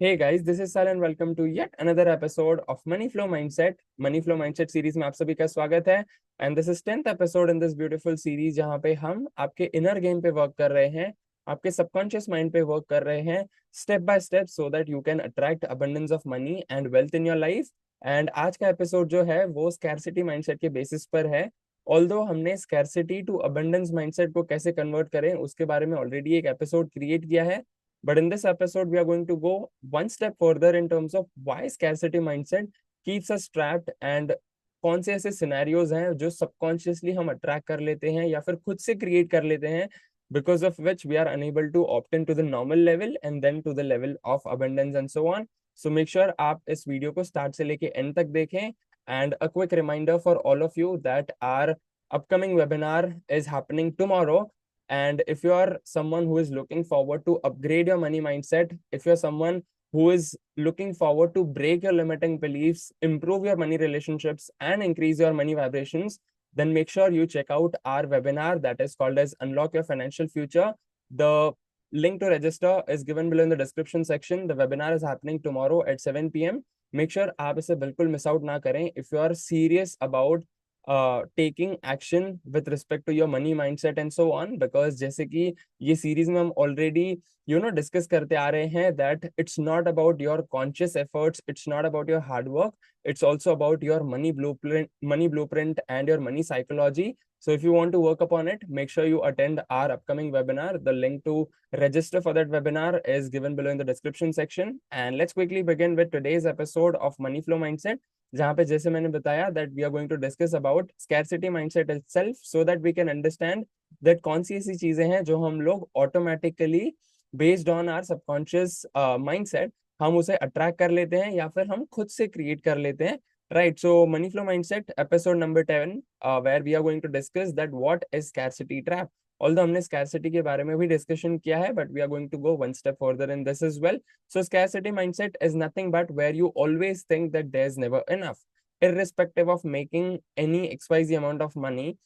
Hey guys, this is Sal and welcome to yet another episode of Moneyflow Mindset. Moneyflow Mindset series में आप सभी का स्वागत है and this is 10th episode in this beautiful series जहां पे हम आपके इनर गेम पे वर्क कर रहे हैं, आपके सबकॉन्शियस माइंड पे वर्क कर रहे हैं step by step so that you can attract abundance of money and wealth in your life. And आज का एपिसोड जो है वो स्कैरसिटी माइंडसेट के बेसिस पर है। ऑल्दो हमने स्कैरसिटी टू अबंडेंस माइंडसेट को कैसे कन्वर्ट करें उसके बारे में ऑलरेडी एक एपिसोड क्रिएट किया है, but in this episode, we are going to go one step further in terms of why scarcity mindset keeps us trapped and कौन से ऐसे सिनेरियोज हैं जो सबकॉन्शियसली हम अट्रैक्ट कर लेते हैं या फिर खुद से क्रिएट कर लेते हैं because of which we are unable to obtain to the normal level and then to the level of abundance and so on. So make sure आप इस वीडियो को स्टार्ट से लेके एंड तक देखें and a quick reminder for all of you that are upcoming webinar is happening tomorrow. And if you are someone who is looking forward to upgrade your money mindset, if you're someone who is looking forward to break your limiting beliefs, improve your money relationships, and increase your money vibrations, then make sure you check out our webinar that is called as Unlock Your Financial Future. The link to register is given below in the description section. The webinar is happening tomorrow at 7 p.m. Make sure आप इसे बिल्कुल miss out ना करें if you are serious about taking action with respect to your money mindset and so on, because जैसे कि ये series में हम ऑलरेडी डिस्कस करते आ रहे हैं that it's not about your conscious efforts, it's not about your hard work, it's also about your money blueprint and your money psychology. So if you want to work upon it, make sure you attend our upcoming webinar. The link to register for that webinar is given below in the description section. And let's quickly begin with today's episode of Moneyflow Mindset, जहाँ पे जैसे मैंने बताया that we are going to discuss about scarcity mindset itself so that we can understand that कौन सी ऐसी चीजें हैं जो हम लोग automatically based on our subconscious mindset हम उसे अट्रैक्ट कर लेते हैं या फिर हम खुद से क्रिएट कर लेते हैं, right? So Moneyflow Mindset episode number 10 where we are going to discuss that what is scarcity trap. Although हमने scarcity के बारे में भी डिस्कशन किया है, but we are going to go one step further in this as well. So scarcity mindset is nothing but where you always think that there's never enough, irrespective of making any XYZ amount of money,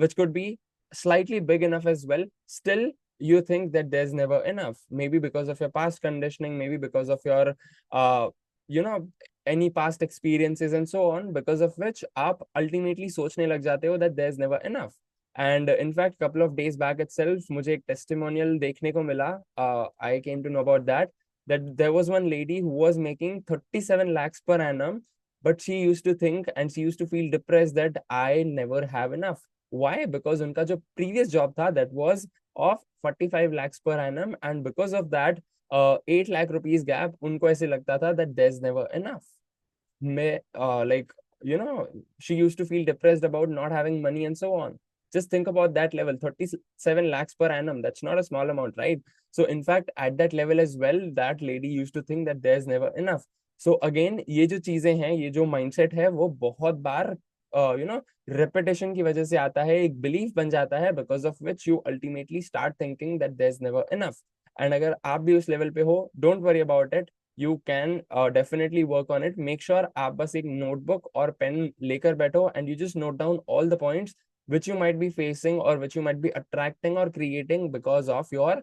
which could be slightly big enough as well. Still, you think that there's never enough. Maybe because of your past conditioning, maybe because of your, you know, any past experiences and so on, because of which आप ultimately सोचने लग जाते हो that there's never enough. And in fact, couple of days back itself, मुझे एक testimonial देखने को मिला. I came to know about that there was one lady who was making 37 lakhs per annum, but she used to think and she used to feel depressed that I never have enough. Why? Because उनका जो previous job था that was of 45 lakhs per annum, and because of that 8 lakh rupees gap, उनको ऐसे लगता था that there's never enough. May like she used to feel depressed about not having money and so on. Just think about that level, 37 lakhs per annum. That's not a small amount, right? So in fact, at that level as well, that lady used to think that there's never enough. So again, ये जो चीजें हैं, ये जो mindset है, वो बहुत बार repetition की वजह से आता है, एक belief बन जाता है, because of which you ultimately start thinking that there's never enough. And अगर आप भी उस level पे हो, don't worry about it. You can definitely work on it. Make sure आप बस एक notebook और pen लेकर बैठो and you just note down all the points which you might be facing or which you might be attracting or creating because of your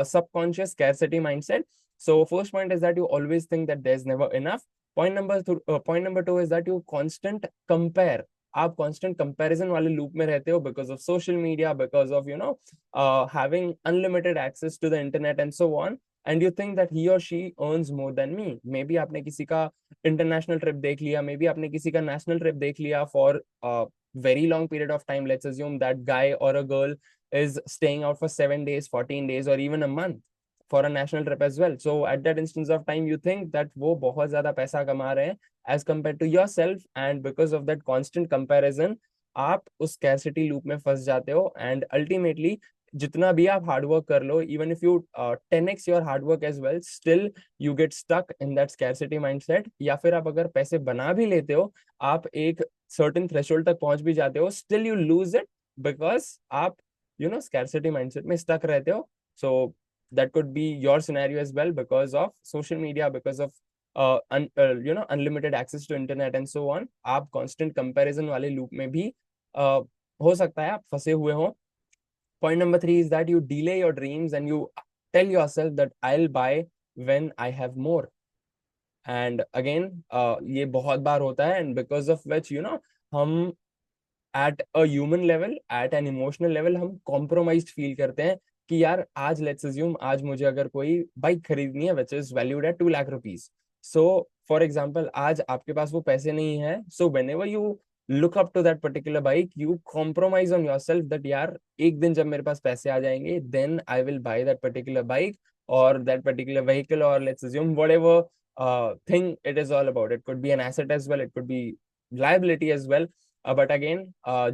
subconscious scarcity mindset. So first point is that you always think that there's never enough. Point number two is that you constant compare. आप constant comparison वाले loop में रहते हो because of social media, because of having unlimited access to the internet and so on. And you think that he or she earns more than me. Maybe आपने किसी का international trip देख लिया, maybe आपने किसी का national trip देख लिया for a very long period of time. Let's assume that guy or a girl is staying out for 7 days, 14 days, or even a month for a national trip as well. So at that instance of time, you think that वो बहुत ज़्यादा पैसा कमा रहे हैं as compared to yourself, and because of that constant comparison, आप उस scarcity loop में फंस जाते हो, and ultimately जितना भी आप हार्ड वर्क कर लो, even if you 10x your hard work as well, still you get stuck in that scarcity mindset. या फिर आप अगर पैसे बना भी लेते हो, आप एक सर्टेन थ्रेशोल्ड तक पहुंच भी जाते हो, still you lose it because आप स्कैरसिटी माइंडसेट में स्टक रहते हो. So that could be your scenario as well because of social media, because of unlimited access to internet and so on. आप कॉन्स्टेंट कंपेरिजन वाले loop में भी हो सकता है आप फंसे हुए हो. Point number 3 is that you delay your dreams and you tell yourself that I'll buy when I have more. And again, ये बहुत बार होता है, and because of which हम at a human level, at an emotional level हम compromised feel करते हैं कि यार आज लेट्स अज्यूम आज मुझे अगर कोई बाइक खरीदनी है which is valued at 2 lakh rupees. So for example आज आपके पास वो पैसे नहीं है, so whenever you look up to that particular bike you compromise on yourself that यार एक दिन जब मेरे पास पैसे आ जाएंगे then I will buy that particular bike और दैट पर्टिकुलर व्हीकल और let's assume whatever thing it is all about. It could be an asset as well, it could be liability as well. But again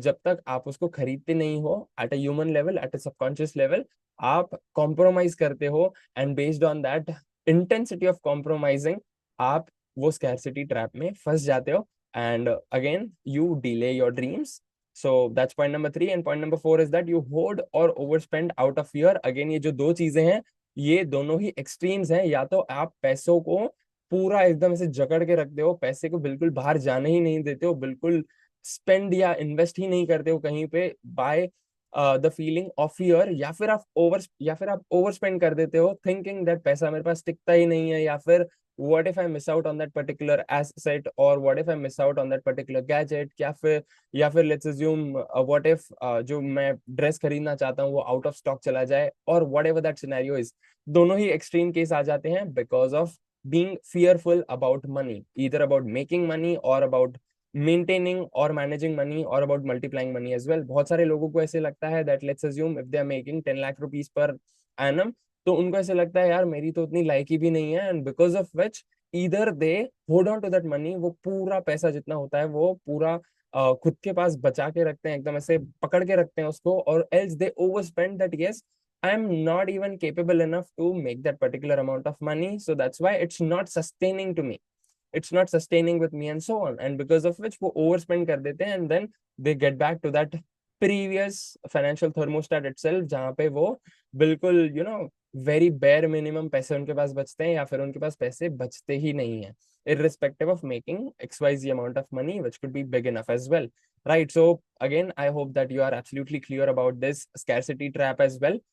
जब तक आप उसको खरीदते नहीं हो at a human level, at a subconscious level, आप compromise करते हो and based on that intensity of compromising आप वो स्कैरसिटी ट्रैप में फंस जाते हो and again you delay your dreams. So that's point number 3. And point number 4 is that you hoard और overspend out of fear. Again ये जो दो चीजें हैं ये दोनों ही एक्सट्रीम्स हैं. या तो आप पैसों को पूरा एकदम ऐसे जकड़ के रखते हो, पैसे को बिल्कुल बाहर जाने ही नहीं देते हो, बिल्कुल स्पेंड या इन्वेस्ट ही नहीं करते हो कहीं पे by the feeling of fear, या फिर आप ओवर स्पेंड कर देते हो थिंकिंग दैट पैसा मेरे पास टिकता ही नहीं है, या फिर what if I miss out on that particular asset और what if I miss out on that particular gadget, या फिर लेट्स अज्यूम व्हाट इफ जो मैं ड्रेस खरीदना चाहता हूँ वो आउट ऑफ स्टॉक चला जाए और what ever that scenario is. दोनों ही एक्सट्रीम केस आ जाते हैं because of being fearful about money, either about making money or about maintaining or managing money or about multiplying money as well. बहुत सारे लोगों को ऐसे लगता है that let's assume if they are making 10 lakh rupees per annum, तो उनको ऐसे लगता है यार मेरी तो उतनी लायकी भी नहीं है, and because of which either they hold on to that money, वो पूरा पैसा जितना होता है वो पूरा खुद के पास बचा के रखते हैं, एकदम ऐसे पकड़ के रखते हैं उसको, और else they overspend that yes I'm not even capable enough to make that particular amount of money, so that's why it's not sustaining to me, it's not sustaining with me and so on, and because of which वो overspend कर देते हैं and then they get back to that previous financial thermostat itself जहाँ पे वो बिल्कुल very bare minimum पैसे उनके पास बचते हैं या फिर उनके पास पैसे बचते ही नहीं है, irrespective of making XYZ amount of money which could be big enough as well. Right, so again I hope that you are absolutely clear about this scarcity trap as well.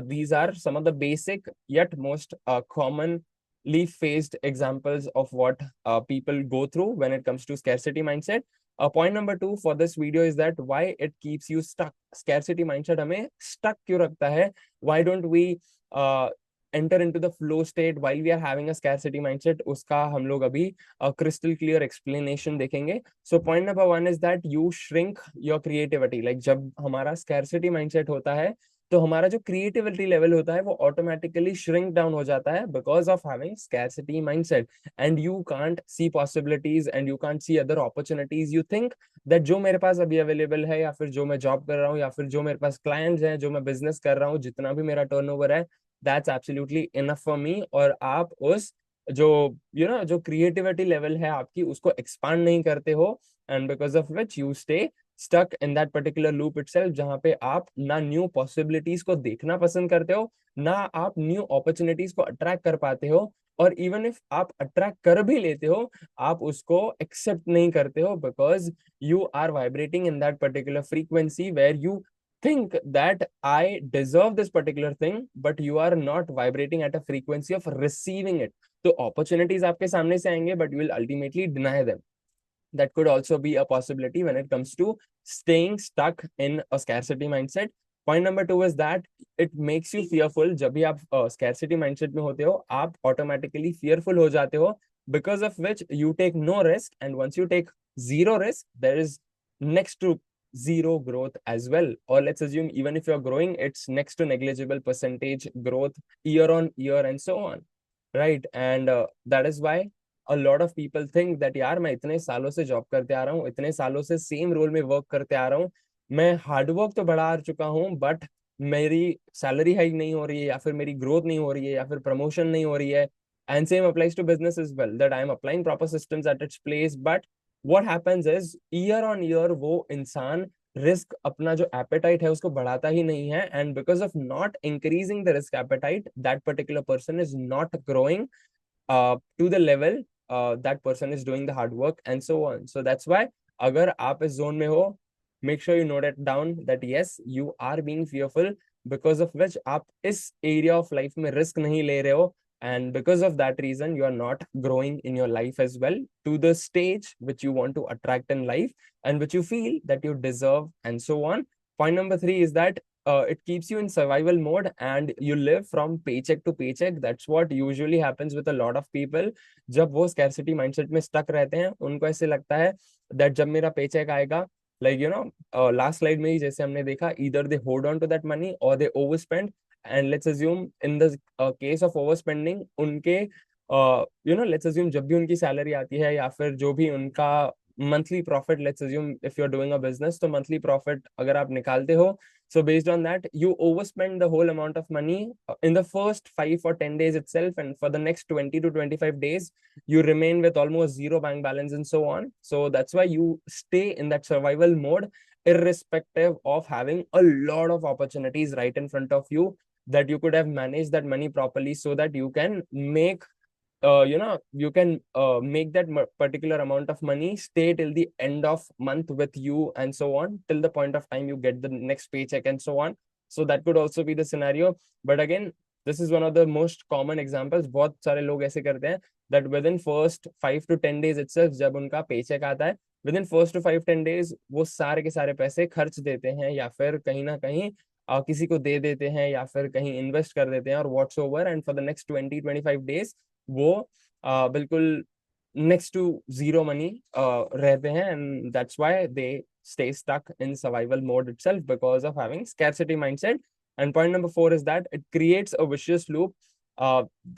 These are some of the basic yet most commonly faced examples of what people go through when it comes to scarcity mindset. Point number 2 for this video is that why it keeps you stuck. Scarcity mindset हमें stuck क्यों रखता है? Why don't we enter into the flow state while we are having a scarcity mindset? उसका हम लोग अभी crystal clear explanation देखेंगे. So point number 1 is that you shrink your creativity. Like जब हमारा scarcity mindset होता है तो हमारा जो क्रिएटिविटी लेवल होता है वो ऑटोमेटिकली श्रिंक डाउन हो जाता है because of having scarcity mindset, and you can't see possibilities and you can't see other opportunities. You think that जो मेरे पास अभी अवेलेबल है या फिर जो मैं जॉब कर रहा हूँ या फिर जो मेरे पास क्लाइंट्स हैं, जो मैं बिजनेस कर रहा हूँ, जितना भी मेरा टर्नओवर है, that's absolutely enough for me. और आप उस जो जो क्रिएटिविटी लेवल है आपकी उसको एक्सपांड नहीं करते हो, and because of which you stay stuck in that particular loop itself जहां पे आप ना न्यू पॉसिबिलिटीज को देखना पसंद करते हो, ना आप न्यू अपॉर्चुनिटीज को अट्रैक्ट कर पाते हो, और इवन इफ आप अट्रैक्ट कर भी लेते हो आप उसको एक्सेप्ट नहीं करते हो because you are vibrating in that particular frequency where you think that I deserve this particular thing, but you are not vibrating at a frequency of receiving it. तो opportunities आपके सामने से आएंगे but you will ultimately deny them. That could also be a possibility when it comes to staying stuck in a scarcity mindset. Point number 2 is that it makes you fearful. जब भी आप scarcity mindset में होते हो आप automatically fearful हो जाते हो, because of which you take no risk, and once you take zero risk there is next to zero growth as well, or let's assume even if you're growing it's next to negligible percentage growth year on year and so on, right? And that is why a lot of people think that यार मैं इतने सालों से job करते आ रहा हूँ, इतने सालों से सेम रोल में वर्क करते आ रहा हूँ, मैं हार्डवर्क तो बढ़ा चुका हूँ बट मेरी सैलरी हाइक नहीं हो रही है, या फिर मेरी ग्रोथ नहीं हो रही है, या फिर प्रमोशन नहीं हो रही है. And same applies to business as well, that I am applying proper systems at its place, but what happens is year on year वो इंसान रिस्क अपना जो एपेटाइट है उसको बढ़ाता ही नहीं है, and because of not increasing the risk appetite that particular person is not growing to the level that person is doing the hard work and so on. So that's why अगर आप इस zone में हो, make sure you note it down that yes you are being fearful because of which आप इस area of life में risk नहीं ले रहे हो, and because of that reason you are not growing in your life as well to the stage which you want to attract in life and which you feel that you deserve, and so on. Point number 3 is that it keeps you in survival mode and you live from paycheck to paycheck. That's what usually happens with a lot of people. जब वो scarcity mindset में stuck रहते हैं, उनको ऐसे लगता है that जब मेरा paycheck आएगा, like you know, last slide में ही जैसे हमने देखा, either they hold on to that money or they overspend. And let's assume in the case of overspending, उनके let's assume जब भी उनकी सैलरी आती है या फिर जो भी उनका monthly profit, let's assume if you're doing a business, तो monthly profit अगर आप निकालते हो, so based on that you overspend the whole amount of money in the first 5 or 10 days itself, and for the next 20 to 25 days you remain with almost zero bank balance and so on. So that's why you stay in that survival mode irrespective of having a lot of opportunities right in front of you, that you could have managed that money properly so that you can make you can make that particular amount of money stay till the end of month with you, and so on, till the point of time you get the next paycheck and so on. So that could also be the scenario. But again, this is one of the most common examples. बहुत सारे लोग ऐसे करते हैं that within first 5 to 10 days itself, जब उनका paycheck आता है, within first to 5-10 days वो सारे के सारे पैसे खर्च देते हैं या फिर कहीं ना कहीं किसी को दे देते हैं या फिर कहीं इन्वेस्ट कर देते हैं और what's over, and for the next 20-25 days वो बिल्कुल next to zero money रहते हैं, and that's why they stay stuck in survival mode itself because of having scarcity mindset. And point number 4 is that it creates a vicious loop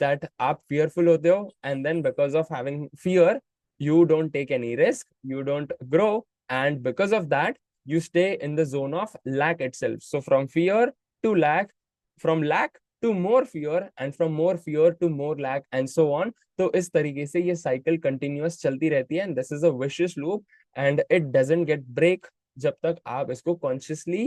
that आप fearful होते हो, and then because of having fear you don't take any risk, you don't grow, and because of that you stay in the zone of lack itself. So from fear to lack, from lack to more fear, and from more fear to more lack, and so on. तो इस तरीके से ये cycle continuous चलती रहती है, and this is a vicious loop and it doesn't get break जब तक आप इसको कॉन्शियसली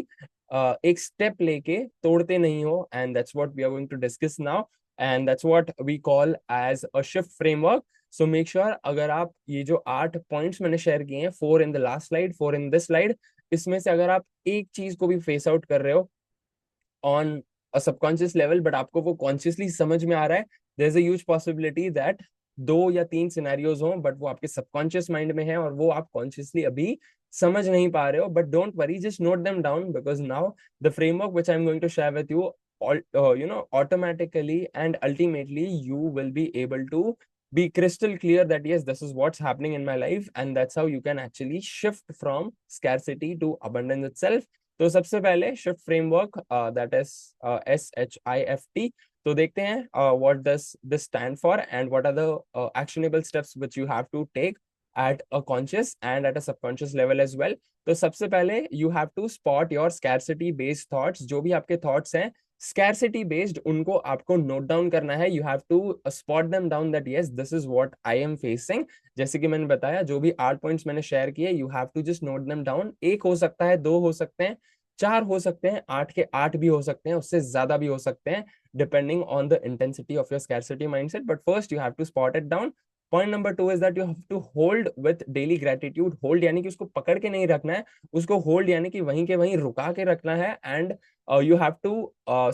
एक स्टेप लेके तोड़ते नहीं हो. And that's what we are going to discuss now, and that's what we call as a shift framework. So make sure अगर आप ये जो 8 पॉइंट्स मैंने शेयर किए हैं, 4 in the last slide, 4 in this slide, इसमें से अगर आप एक चीज को भी फेस आउट कर रहे हो on a subconscious level but आपको वो कॉन्शियसली समझ में आ रहा है, there is a huge possibility that 2 या 3 सिनेरियोज हों बट वो आपके सबकॉन्शियस माइंड में है और वो आप कॉन्शियसली अभी समझ नहीं पा रहे हो. But don't worry, just note them down because now the framework which I am going to share with you automatically and ultimately you will be able to be crystal clear that yes, this is what's happening in my life, and that's how you can actually shift from scarcity to abundance itself. तो सबसे पहले shift framework that is SHIFT. तो देखते हैं what does this stand for and what are the actionable steps which you have to take at a conscious and at a subconscious level as well. तो सबसे पहले you have to spot your scarcity based thoughts. जो भी आपके thoughts हैं scarcity based, उनको आपको note down करना है. You have to spot them down that yes, this is what I am facing. जैसे कि मैंने बताया, जो भी 8 points मैंने share किए, you have to just note them down. एक हो सकता है, 2 हो सकते हैं, 4 हो सकते हैं, 8 के 8 भी हो सकते हैं, उससे ज्यादा भी हो सकते हैं, depending on the intensity of your scarcity mindset. But first you have to spot it down. Point number 2 is that you have to hold with daily gratitude. Hold यानी कि उसको पकड़ के नहीं रखना है, उसको होल्ड यानी कि वहीं के वहीं रुका के रखना है. And you have to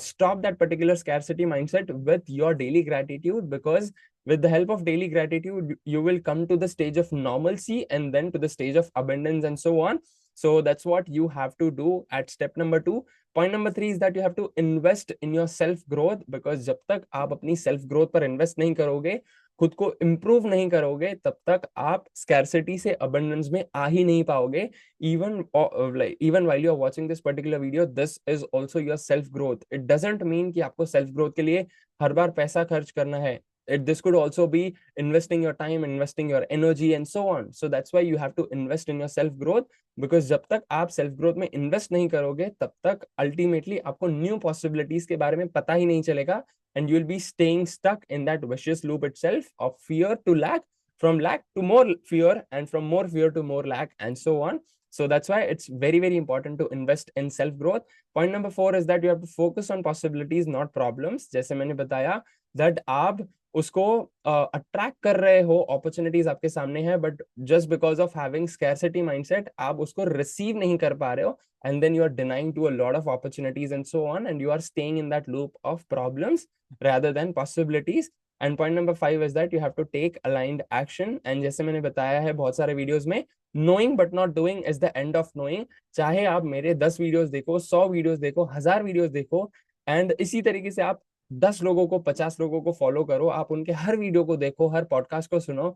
stop that particular scarcity mindset with your daily gratitude, because with the help of daily gratitude you will come to the stage of normalcy and then to the stage of abundance and so on. So that's what you have to do at step number 2. Point number 3 is that you have to invest in your self growth, because जब तक आप अपनी self growth पर invest नहीं करोगे, खुद को improve नहीं करोगे, तब तक आप स्कैर्सिटी से अबंडेंस में आ ही नहीं पाओगे. even while you are watching this particular video, this is also your self growth. It doesn't mean कि आपको self growth के लिए हर बार पैसा खर्च करना है. This could also be investing your time, investing your energy and so on. So that's why you have to invest in your self growth, because जब तक आप self growth में invest नहीं करोगे, तब तक ultimately आपको new possibilities के बारे में पता ही नहीं चलेगा, and you'll be staying stuck in that vicious loop itself of fear to lack, from lack to more fear, and from more fear to more lack, and so on. So that's why it's very, very important to invest in self growth. Point number 4 is that you have to focus on possibilities, not problems. जैसे मैंने बताया that आप उसको attract कर रहे हो, opportunities आपके सामने है, but just because of having scarcity mindset आप उसको रिसीव नहीं कर पा रहे हो, and then you are denying to a lot of opportunities and so on, and you are staying in that loop of problems rather than possibilities. And point number 5 is that you have to take aligned action. And जैसे मैंने बताया है बहुत सारे videos में, knowing but not doing is the end of knowing. चाहे आप मेरे 10 वीडियोस देखो, 100 वीडियोस देखो, 1000 वीडियोस देखो, एंड इसी तरीके से आप 10 लोगों को, 50 लोगों को फॉलो करो, आप उनके हर वीडियो को देखो, हर पॉडकास्ट को सुनो,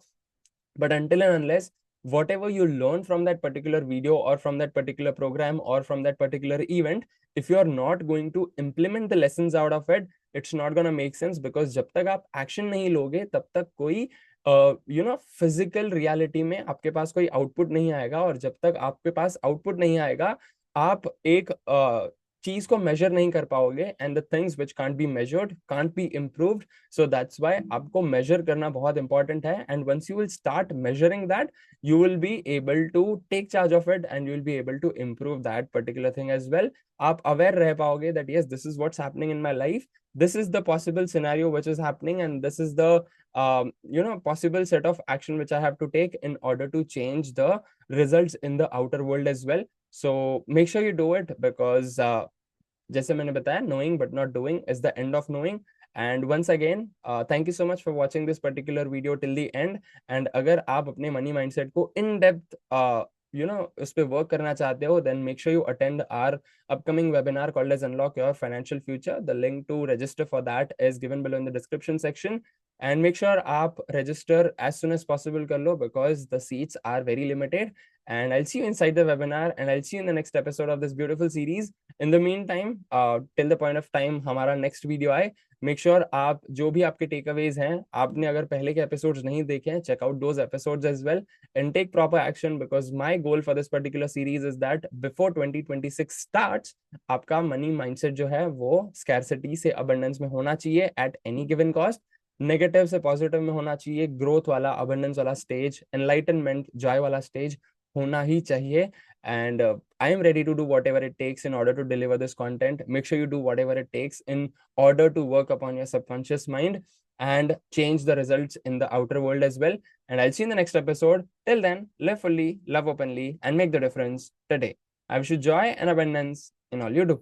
but until and unless whatever you learn from that particular video or from that particular program or from that particular event, if you are not going to implement the lessons out of it, it's not gonna make sense, because जब तक आप action नहीं लोगे तब तक कोई physical reality में आपके पास कोई आउटपुट नहीं आएगा, और जब तक आपके पास आउटपुट नहीं आएगा आप एक चीज को मेजर नहीं कर पाओगे, and the things which can't be measured can't be improved. So that's why आपको मेजर करना बहुत इंपॉर्टेंट है, and once you will start measuring that, you will be able to take charge of it and you will be able to improve that particular thing as well. आप aware रह पाओगे that yes, this is what's happening in my life, this is the possible scenario which is happening, and this is the possible set of action which I have to take in order to change the results in the outer world as well. So make sure you do it, because जैसे मैंने बताया, knowing but not doing is the end of knowing. And once again, thank you so much for watching this particular video till the end. And अगर आप अपने money mindset को in depth उस पर work करना चाहते हो, then make sure you attend our upcoming webinar called as Unlock Your Financial Future. The link to register for that is given below in the description section. And make sure आप register as soon as possible कर लो, because the seats are very limited. And I'll see you inside the webinar, and I'll see you in the next episode of this beautiful series. In the meantime, till the point of time हमारा next video आए, make sure आप जो भी आपके takeaways हैं, आपने अगर पहले के एपिसोड्स नहीं देखे हैं, check out those episodes as well and take proper action, because my goal for this particular series is that before 2026 starts, आपका मनी माइंडसेट जो है वो स्कैरसिटी से अबंडेंस में होना चाहिए at any given cost, negative से पॉजिटिव में होना चाहिए, ग्रोथ वाला, अबंडेंस वाला स्टेज, एनलाइटनमेंट, जॉय वाला स्टेज होना ही चाहिए. And I am ready to do whatever it takes in order to deliver this content. Make sure you do whatever it takes in order to work upon your subconscious mind and change the results in the outer world as well. And I'll see you in the next episode. Till then, live fully, love openly, and make the difference today. I wish you joy and abundance in all you do.